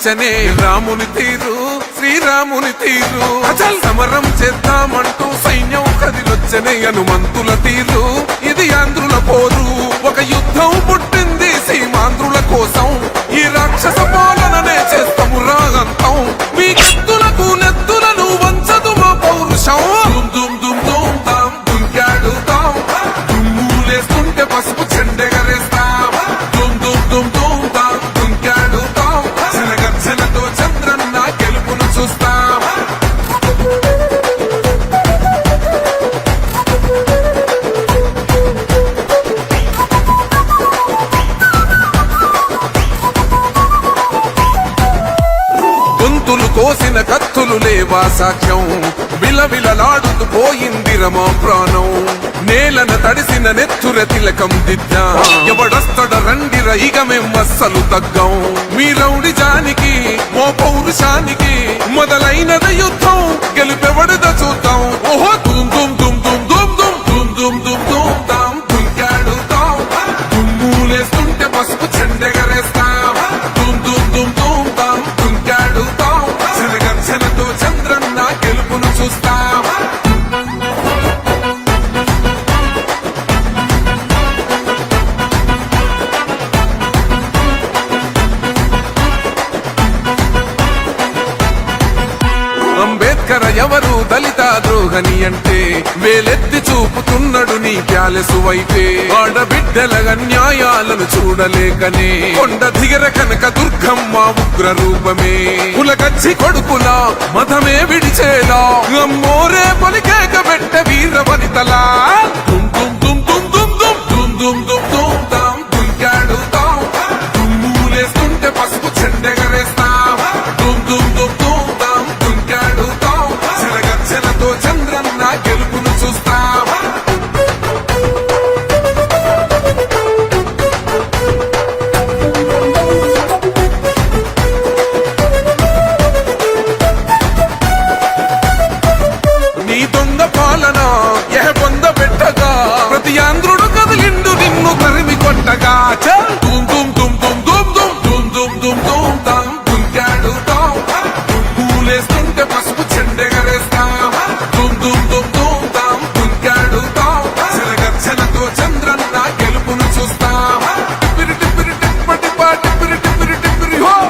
కనిపించనే రాముని తీరు శ్రీరాముని తీరు అచల్ సమరం చేద్దామంటూ సైన్యం కదిలొచ్చనే హనుమంతుల తీరు ఇది ఆంధ్రుల పోరు ఒక యుద్ధం పుట్టింది సీమాంధ్రుల కోసం ఈ రాక్షస పాలననే చేస్తాము రాగంతం మీ కత్తులకు నెత్తులను వంచదు మా పౌరుషం దుమ్ దుమ్ దుమ్ తాం దుంకాడుతాం దుమ్ములేస్తుంటే పసుపు చెండెగరేస్తాం దుమ్ దుమ్ దుమ్ దుమ్ తాం దుంకాడుతాం జనగర్జనతో చంద్రన్న గెలుపును చూస్తాం గొంతులు కోసిన కత్తులు లేవా సాక్ష్యం విలవిలలాడుతూ పోయింది రమా ప్రాణం నేలన తడిసిన నెత్తుర తిలకం దిద్దా ఎవడొస్తడ రండిర ఇక మేమస్సలు తగ్గం మీ రౌడి జానికి మో పౌరుషానికి మొదలైనద యుద్ధం గెలుపెవడద చూద్దాం ఓహో దుమ్ దుమ్ దుమ్ దుమ్ దుమ్ దుమ్ దుమ్ దుమ్ దుమ్ దుమ్ తాం దుంకాడుతాం దుమ్ములేస్తుంటే పసుపు చెండెగరేస్తాం దుమ్ దుమ్ దుమ్ దుమ్ తాం దుంకాడుతాం జనగర్జనతో చంద్రన్న గెలుపును చూస్తాం అంబేద్కర్ ఎవరు దళిత ద్రోహని అంటే వేలెత్తి చూపుతున్నాడు నీ ప్యాలెసు వైపే ఆడబిడ్డల న్యాయాలను చూడలేకనే కొండ దిగర కనక దుర్గమ్మ ఉగ్ర రూపమే కులగచ్చి కొడుకులా మతమే విడిచేలా అమ్మోరే పలికేక పెట్ట వీర వనితలా